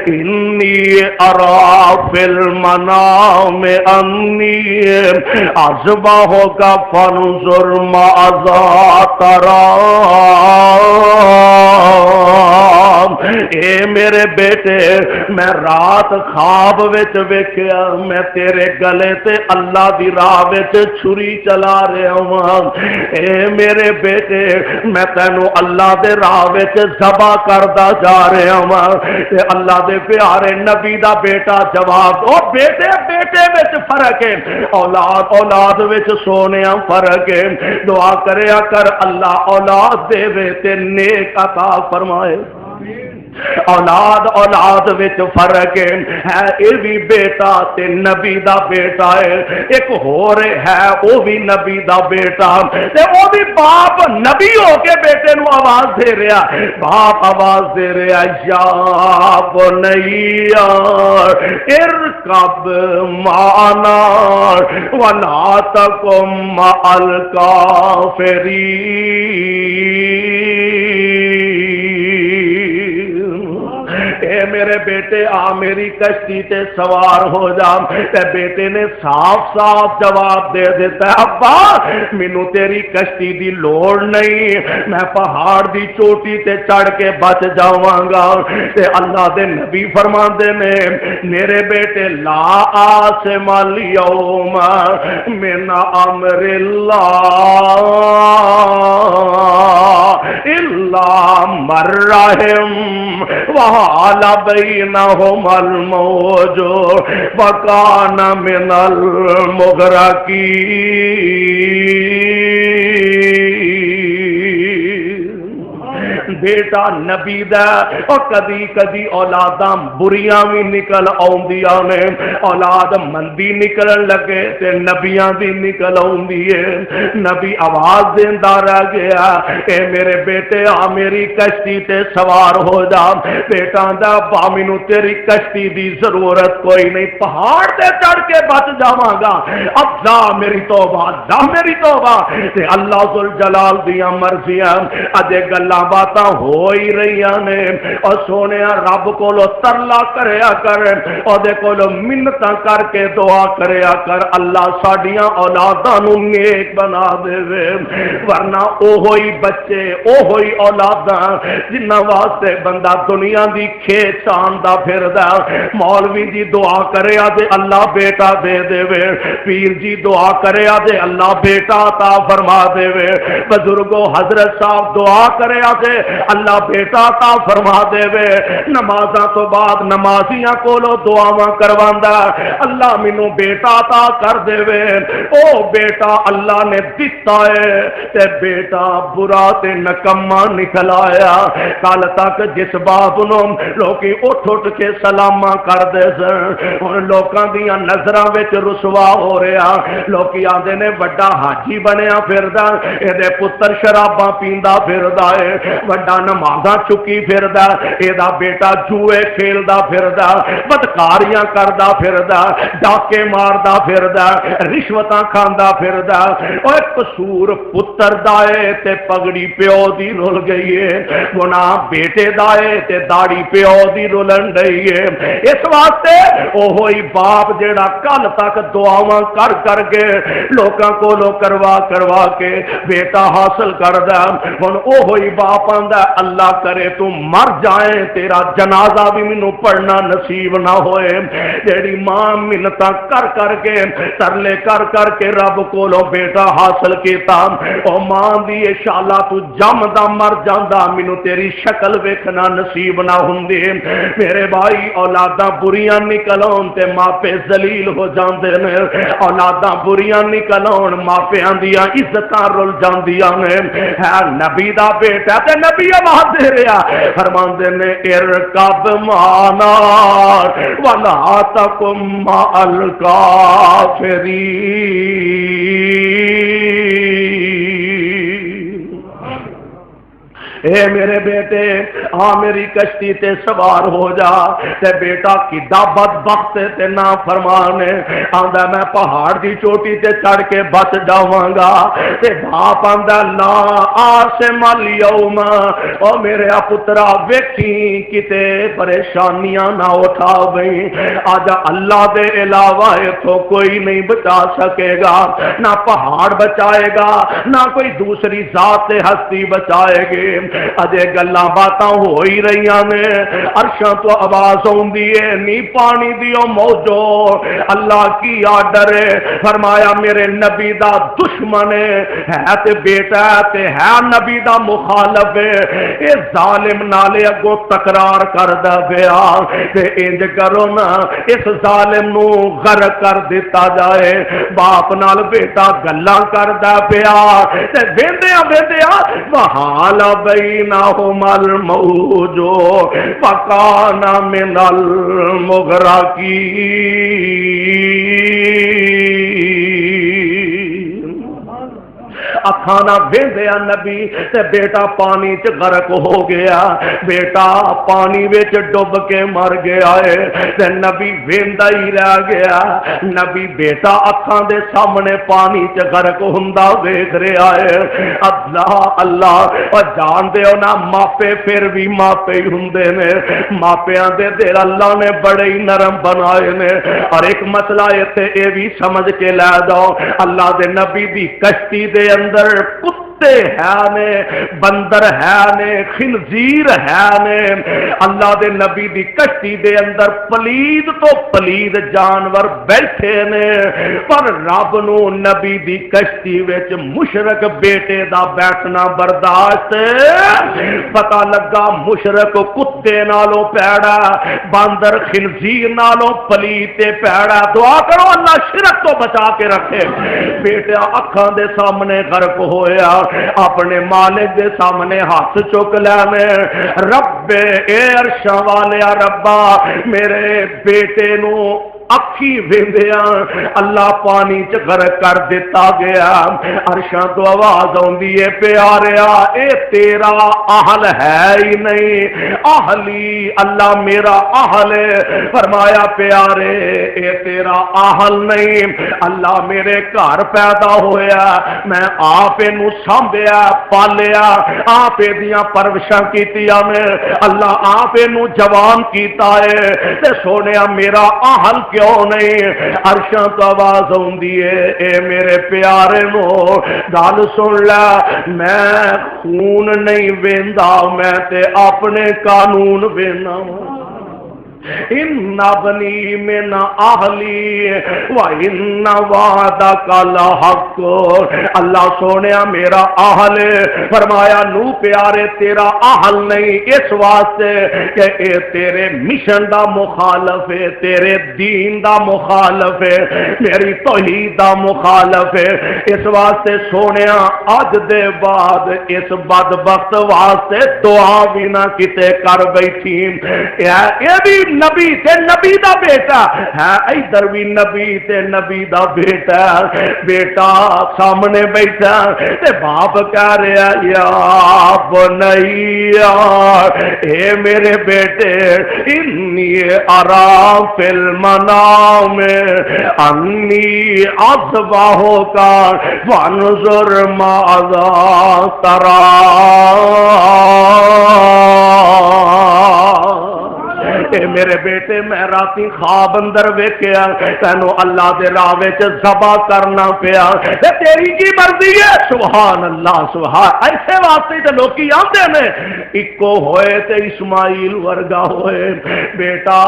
انی ارا فی المنام انی اذبحک فانظر ماذا تری اے میرے بیٹے میں رات خواب وچ ویکھیا میں تیرے گلے تے اللہ دی راہ وچ چھری چلا رہا ہوں اے میرے بیٹے میں تینوں اللہ دے راہ وچ ذبح کردا جا رہا ہوں تے اللہ دے پیارے نبی دا بیٹا جواب او بیٹے بیٹے وچ فرق ہے اولاد اولاد وچ سونیا فرق ہے دعا کریا کر اللہ اولاد دے وے تے نیک عطا فرمائے اولاد اولاد وچ فرق ہے اے بھی بیٹا تے نبی دا بیٹا ہے ایک ہور ہے او بھی نبی دا بیٹا تے او بھی باپ نبی ہو کے بیٹے نو آواز دے رہا باپ آواز دے رہا یا بنیا ارکب معنا ولا تکن مع الکافرین اے میرے بیٹے آ میری کشتی تے سوار ہو جا تے بیٹے نے صاف صاف جواب دے دیتا ہے ابا مینوں تیری کشتی دی لوڑ نہیں میں پہاڑ دی چوٹی تے چڑھ کے بچ جاواں گا تے اللہ دے نبی فرماندے نے میرے بیٹے لا آسم اليوم من امر اللہ الا من رحم وحال بینہم الموج وکان من المغرقین بیٹا نبی دا اور کدی کدی اولاداں بریاں بھی نکل آؤندیاں نے اولاد مندی نکلن لگے تے نبیاں بھی نکل آؤندی ہے نبی آواز دیندا رہ گیا اے میرے بیٹے آ میری کشتی تے سوار ہو جا بیٹا دا با مینوں تیری کشتی دی ضرورت کوئی نہیں پہاڑ تے چڑھ کے بچ جاواں گا اب جا میری توبہ تے اللہ ذل جلال دیاں مرضیاں اجے گلاں باتاں ہو ہی رہی نے اور سونے رب کو ترلا کریا کر اور دے کو منتاں کر کے دعا کریا کر اللہ ساڈیاں اولاداں نو نیک بنا دے ورنہ اوہی بچے اوہی اولاداں جنہاں واسطے بندہ دنیا دی کھیت چاندا پھردا مولوی دی دعا کریا دے اللہ بیٹا دے دے پیر جی دعا کریا دے اللہ بیٹا عطا فرما دے بزرگوں حضرت صاحب دعا کریا دے اللہ بیٹا عطا فرما دے وے نمازاں تو بعد نمازیاں کولو دعاواں کرواندا اللہ مینوں بیٹا عطا کر دے وے او بیٹا اللہ نے دتا ہے تے بیٹا برا تے نکما نکل آیا کل تک جس باپ نو لوکی اٹھ کے سلاما کر دے سن ہن لوکاں دیاں نظراں وچ رسوا ہو رہا لوکی آندے نے بڑا حاجی بنیا پھردا اے دے پتر شراباں پیندا پھردا ہے بڑا نمازاں چکی پھردا اے دا بیٹا جوئے کھیلدا پھردا بدکاریاں کردا پھردا ڈاکے ماردا پھردا رشوتاں کھاندا پھردا او قصور پتر دا اے تے پگڑی پیو دی رول گئی ہے گناہ بیٹے دا اے تے داڑھی پیو دی رولن رہی ہے اس واسطے او ہوئی باپ جیڑا کل تک دعاواں کر کے لوکاں کولوں کروا کے بیٹا حاصل کردا ہن او ہوئی باپ آندا اللہ کرے تو مر جائیں تیرا جنازہ بھی مینوں پڑھنا نصیب نہ ہوئے۔ جیڑی ماں منتاں کر کر کے ترلے کر کر کے رب کولو بیٹا حاصل کیتا، او ماں دی شالا تو جمدا مر جاندا مینوں تیری شکل ویکھنا نصیب نہ ہوندی۔ میرے بھائی اولاداں بریاں نکل آن تے ماپے ذلیل ہو جاندے نے، اولاداں بریاں نکل آن ماپیاں دیاں عزتاں رل جاندیاں نے۔ ہے نبی دا بیٹا تے نبی آواز دے رہا فرماندے نے ارکب معنا ولا تکم مع الکافرین۔ اے میرے بیٹے ہاں میری کشتی تے سوار ہو جا۔ تے بیٹا کڈا بدبخت تے نا فرمان آندا میں پہاڑ دی چوٹی تے چڑھ کے بچ جاواں گا۔ تے باپ آندا لا آسم اليوم، او میرے پترا ویکھی کتے پریشانیاں نہ اٹھا گئی، آج اللہ دے علاوہ تو کوئی نہیں بچا سکے گا، نہ پہاڑ بچائے گا نہ کوئی دوسری ذات ہستی بچائے گی۔ اجے گلاں باتاں ہو ہی رہیاں نے، عرشاں تو آواز آوندی ہے نی پانی دیو موجو، اللہ کی آرڈر فرمایا میرے نبی دا دشمن ہے تے بیٹا تے ہے نبی دا مخالف اے ظالم نالے اگوں تکرار کردا پیا تے انج کرو نا اس ظالم نو غرق کر دیتا جائے۔ باپ نال بیٹا گلاں کردا پیا تے ویندیاں ویندیاں وحال بینہما الموج فکان من المغرقین۔ اکھانا ویندیا نبی تے بیٹا پانی چ غرق ہو گیا، بیٹا پانی وچ ڈب کے مر گیا ہے تے نبی ویندا ہی رہ گیا۔ نبی بیٹا اکھاں دے سامنے پانی چ غرق ہوندا ویکھ رہا ہے۔ اللہ اللہ او جان دیو نا ماپے پھر بھی ماپے ہی ہوندے نے، ماپیاں دے دل اللہ نے بڑے ہی نرم بنائے نے۔ اور ایک مسئلہ ایتھے اے بھی سمجھ کے لے جاؤ، اللہ دے نبی دی کشتی دے اندر کتے ہے نے، بندر ہے نے، خنزیر ہے نے، اللہ دے نبی دی کشتی دے اندر پلید تو پلید جانور بیٹھے نے، پر رب نو نبی دی کشتی وچ مشرک بیٹے دا بیٹھنا برداشت۔ پتہ لگا مشرک کتے نالوں پیڑا، باندر خنزیر نالوں پلید تے پیڑا۔ دعا کرو اللہ شرک تو بچا کے رکھے۔ بیٹا اکھاں دے سامنے غرق ہویا، اپنے مالک دے سامنے ہاتھ چک لینے، رب اے عرشاں والیا ربا میرے بیٹے نو اکھی ویندیاں اللہ پانی چ غرق کر دیتا گیا۔ عرشاں تو آواز آندی ہے پیاریا اے تیرا اہل ہے ہی نہیں، اہلی اللہ میرا اہل ہے۔ فرمایا پیارے اے تیرا اہل نہیں، اللہ میرے گھر پیدا ہویا، میں آپ نو سانبھیا پالیا، آپ دیاں پرورشاں کیتیاں میں، اللہ آپ نو جوان کیتا ہے تے سونیا میرا اہل کیوں نہیں؟ عرشاں تو آواز ہوندی ہے اے میرے پیارے نو گل سن لے، میں خون نہیں ویندا، میں تے اپنے قانون وینا۔ ان بنی من اہلی و ان وعدک لحق، اللہ سونیا میرا اہل، فرمایا نو پیارے تیرا اہل نہیں اس واسطے کہ اے تیرے مشن دا مخالف ہے، تیرے دین دا مخالف ہے، میری توحید دا مخالف ہے، اس واسطے سونیا اج دے بعد اس بدبخت واسطے دعا بھی نہ کتے کر بیٹھی۔ اے بھی نبی تے نبی دا بیٹا ہے، ادھر بھی نبی تے نبی دا بیٹا، بیٹا سامنے بیٹھا تے باپ کہہ رہا یا بنیا اے میرے بیٹے انی ارا فی المنام انی اذبحک فانظر ماذا تری۔ اے میرے بیٹے میں راتی خواب اندر ویکھیا تینو اللہ دے راہ وچ ذبح کرنا پیا تے تیری کی مرضی ہے؟ سبحان اللہ سبحان، ایسے واسطے تے لوکی آندے نے اکو ہوئے تے اسماعیل ورگا ہوئے، بیٹا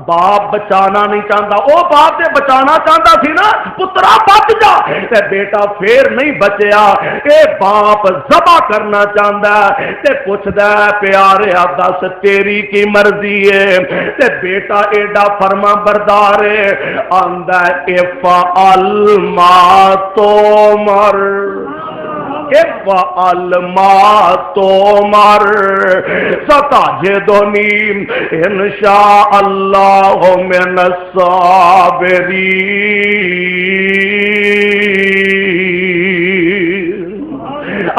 باپ بچانا نہیں چاہتا، او باپ تے بچانا چاہتا سی نا پترا بچ جا، تے بیٹا پھر نہیں بچیا، اے باپ ذبح کرنا چاہتا ہے تے پوچھدا ہے پیارے دس تیری کی مرضی ہے؟ تے بیٹا ایڈا فرما بردار ہے، آندا ہے افعل ما تؤمر، افعل ما تؤمر ستجدنی انشاء اللہ من الصابرین۔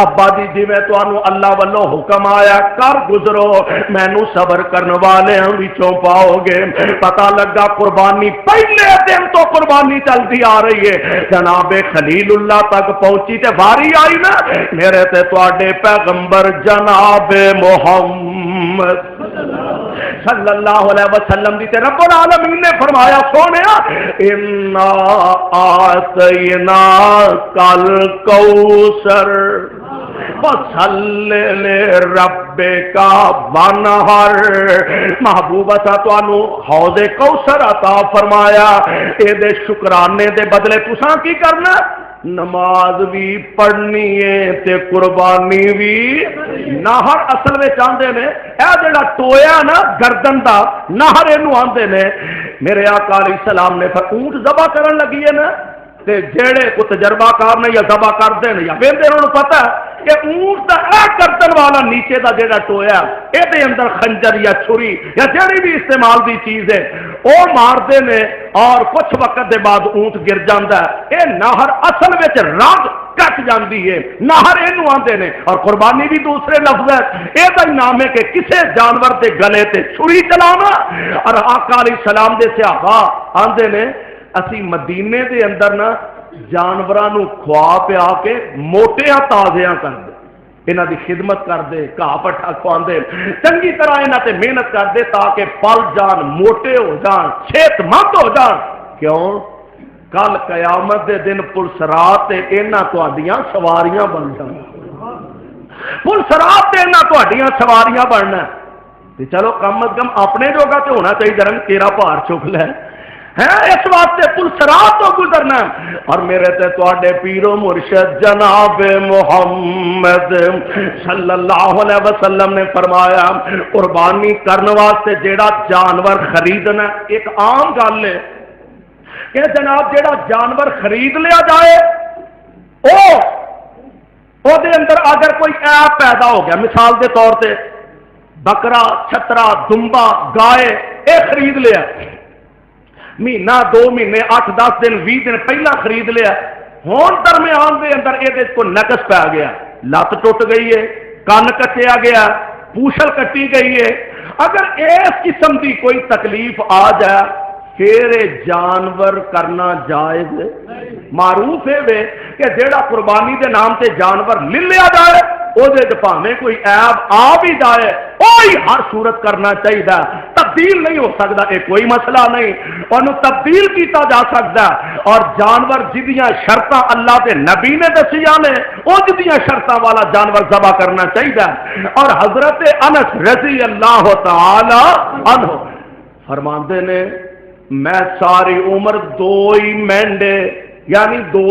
ابا جی جی میں تانوں اللہ والوں حکم آیا کر گزرو، مینوں صبر کرنے والے وچوں پاؤ گے۔ پتہ لگا قربانی پہلے دن تو قربانی چلتی آ رہی ہے، جناب خلیل اللہ تک پہنچی تے واری آئی نا میرے تے تواڈے پیغمبر جناب محمد صلی اللہ علیہ وسلم دی تے رب العالمین نے فرمایا سونیا انا آتینا کل کوثر فصل لربک وانحر، محبوب اسا تانوں حوض کوثر عطا فرمایا، اے دے شکرانے دے بدلے تساں کی کرنا؟ نماز بھی پڑھنی ہے تے قربانی بھی۔ نہر اصل میں چاہتے نے اے جڑا ٹویا نا گردن دا نہر اینو آندے نے، میرے آقا علیہ السلام نے اونٹ ذبح کرن لگی ہے نا تے جڑے کو تجربہ کار نے یا ذبح کردے نے یا ویندے انہوں پتہ ہے کہ اونٹ دا اے گردن والا نیچے دا جڑا ٹویا اے دے اندر خنجر یا چھری یا جڑی بھی استعمال دی چیز ہے او مار دے نے اور کچھ وقت دے بعد اونٹ گر جاندا ہے۔ اے نہر اصل وچ رگ کٹ جاندی ہے، نہر اینو آندے نے، اور قربانی بھی دوسرے لفظ ہے اے دا نام ہے کہ کسے جانور دے گلے تے چھری چلانا۔ اور آقا علیہ السلام دے صحابہ آندے نے اسی مدینے دے اندر نا جانوراں کھوا پیا کے موٹیاں تازیاں کر دے، انہاں دی خدمت کر دے، گھاہ پٹھا کھواندے، چنگی طرح انہاں تے محنت کر دے تاکہ پل جان، موٹے ہو جان، صحت مند ہو جان۔ کیوں؟ کل قیامت دے دن پلسرات تے انہاں تہاڈیاں سواریاں بن جان، پلسرات تے انہاں تہاڈیاں سواریاں بننا تے چلو کم از کم اپنے جوگا تے ہونا چاہیے رنگ تیرا بھار چک لے ہے، اس واسطے پلسرات تو گزرنا۔ اور میرے تے تواڈے پیرو مرشد جناب محمد صلی اللہ علیہ وسلم نے فرمایا قربانی کرنے واسطے جیڑا جانور خریدنا ایک عام گل ہے کہ جناب جیڑا جانور خرید لیا جائے او دے اندر اگر کوئی عیب پیدا ہو گیا، مثال دے طور تے بکرا، چھترا، دمبا، گائے اے خرید لیا، مہینہ 2 مہینے 8-10 دن 20 دن پہلا خرید لیا، ہون درمیان دے اندر یہ کو نقص پہ گیا، لت ٹوٹ گئی ہے، کان کٹیا گیا، پوچھل کٹی گئی ہے، اگر اس قسم کی کوئی تکلیف آ جائے پھر جانور کرنا جائز معروف ہے وے کہ جیڑا قربانی دے نام تے جانور لے لیا جائے او دے پاویں کوئی عیب آ بھی جائے وہی ہر صورت کرنا چاہیے، تبدیل نہیں ہو سکتا، یہ کوئی مسئلہ نہیں، انہوں تبدیل کیتا جا سکتا، اور جانور جدیاں شرطاں اللہ دے نبی نے دسیاں نے وہ جدیاں شرطاں والا جانور ذبح کرنا چاہیے۔ اور حضرت انس رضی اللہ تعالی عنہ فرماندے نے میں ساری عمر 2 ہی مینڈے یعنی 2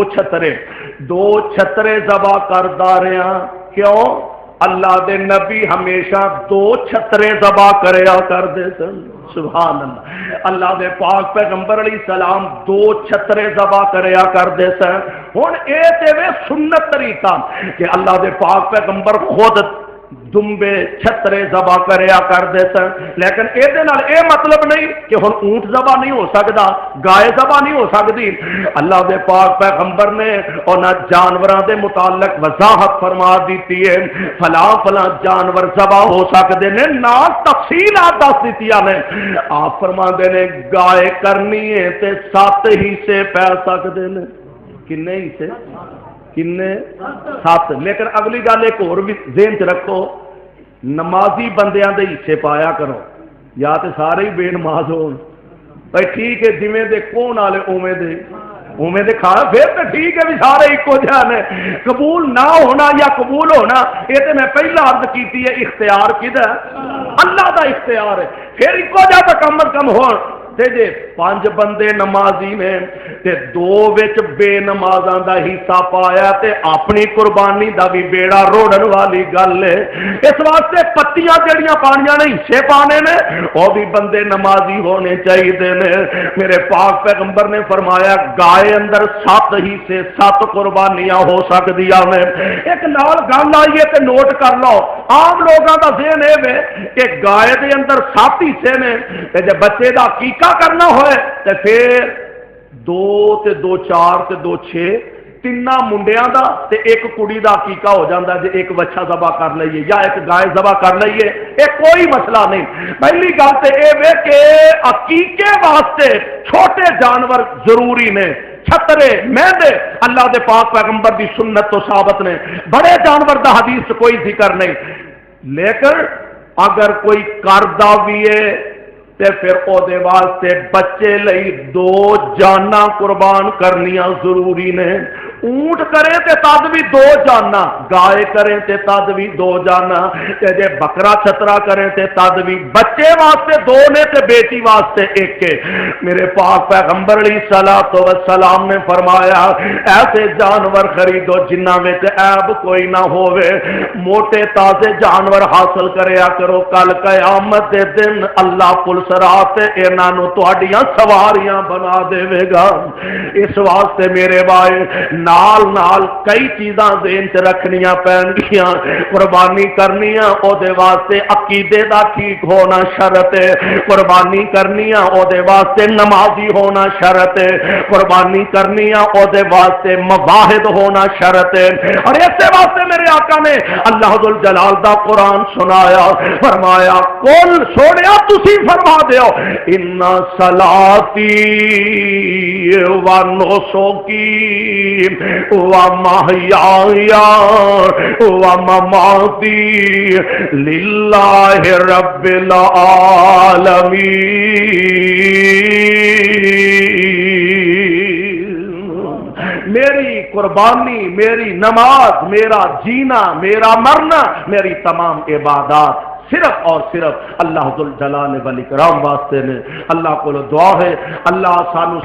چھترے ذبح کردا رہا، کیوں؟ اللہ دے نبی ہمیشہ 2 چھترے ذبح کریا کردے سن، سبحان اللہ، اللہ دے پاک پیغمبر علیہ السلام 2 چھترے ذبح کریا کردے سن۔ ہن اے تے وے سنت طریقہ کہ اللہ دے پاک پیغمبر خود دمبے چھترے ذبح کریا کردے سن، لیکن اے مطلب نہیں کہ ہن اونٹ ذبح نہیں ہو سکتا، گائے ذبح نہیں ہو سکتی۔ اللہ دے پاک پیغمبر نے انہاں جانوراں دے متعلق وضاحت فرما دیتی ہے، فلاں فلاں جانور ذبح ہو سکتے نے، نال تفصیلات دس دتیاں نے۔ آپ فرماندے نے گائے کرنی ہے تے 7 حصے پے سکتے نے، کنے حصے؟ کنے 7، لیکن اگلی گل ایک اور بھی ذہن چ رکھو، نمازی بندیاں دے حصے پایا کرو، یا تے سارے ہی بے نماز ہون بھائی ٹھیک ہے جویں دے کون والے اوویں دے کھا پھر تو ٹھیک ہے بھی سارے ایکو جہاں نے قبول نہ ہونا یا قبول ہونا یہ تو میں پہلا عرض کیتی ہے اختیار کدا اللہ دا اختیار ہے پھر ایکو جہاں تو کم از کم ہون تے جے 5 بندے نمازی نے تے 2 وچ بے نمازاں دا حصہ پایا تے اپنی قربانی دا بھی بیڑا روڑن والی گل ہے اس واسطے پتیاں جڑیاں پانیاں نے حصے پانے نے وہ بھی بندے نمازی ہونے چاہیے نے میرے پاک پیغمبر نے فرمایا گائے اندر 7 حصے 7 قربانیاں ہو سکدیاں نے ایک نال گل آئی ہے تے نوٹ کر لو عام لوگاں دا ذہن ہے کہ گائے دے اندر 7 حصے نے تے جے بچے دا عقیقہ کرنا ہوئے تے پھر 2 تے 2 4 تے 2 6 تینا منڈیاں دا تے ایک کڑی دا عقیقہ ہو جاندہ جے ایک بچہ ذبح کر لئیے یا ایک گائے ذبح کر لئیے ایک کوئی مسئلہ نہیں پہلی گل تے اے وے کہ عقیقے واسطے چھوٹے جانور ضروری نے چھترے مہندے اللہ دے پاک پیغمبر دی سنت تو ثابت نے بڑے جانور دا حدیث کوئی ذکر نہیں لیکن اگر کوئی کردہ بھی ہے تے پھر او دے واسطے بچے لئی 2 جاناں قربان کرنیاں ضروری نے اونٹ کرے تے تد بھی 2 جانا گائے کرے تے تد بھی 2 جانا تے جے بکرا چھترا کرے تے تد بھی بچے واسطے 2 نے تے بیٹی واسطے 1 ہے میرے پاک پیغمبر علیہ الصلوۃ والسلام نے فرمایا ایسے جانور خریدو جنہاں وچ عیب کوئی نہ ہوے موٹے تازے جانور حاصل کریا کرو کل قیامت دے دن اللہ پل سرات انہاں نو تہاڈیاں سواریاں بنا دے گا اس واسطے میرے بھائی نال نال کئی چیزاں ذہن چ رکھنیاں پین گیاں قربانی کرنیاں او دے واسطے عقیدے دا ٹھیک ہونا شرط ہے قربانی کرنیاں او دے واسطے نمازی ہونا شرط ہے قربانی کرنیاں او دے واسطے مواحد ہونا شرط ہے اور اسی واسطے میرے آقا نے اللہ ذل جلال دا قرآن سنایا فرمایا کل سونیا تسی فرما دیو ان صلاتی و نسکی ومحیایا ومماتی للہ رب العالمین میری قربانی میری نماز میرا جینا میرا مرنا میری تمام عبادات صرف اور صرف اللہ ذوالجلال والاکرام واسطے نے اللہ کو دعا ہے اللہ سانو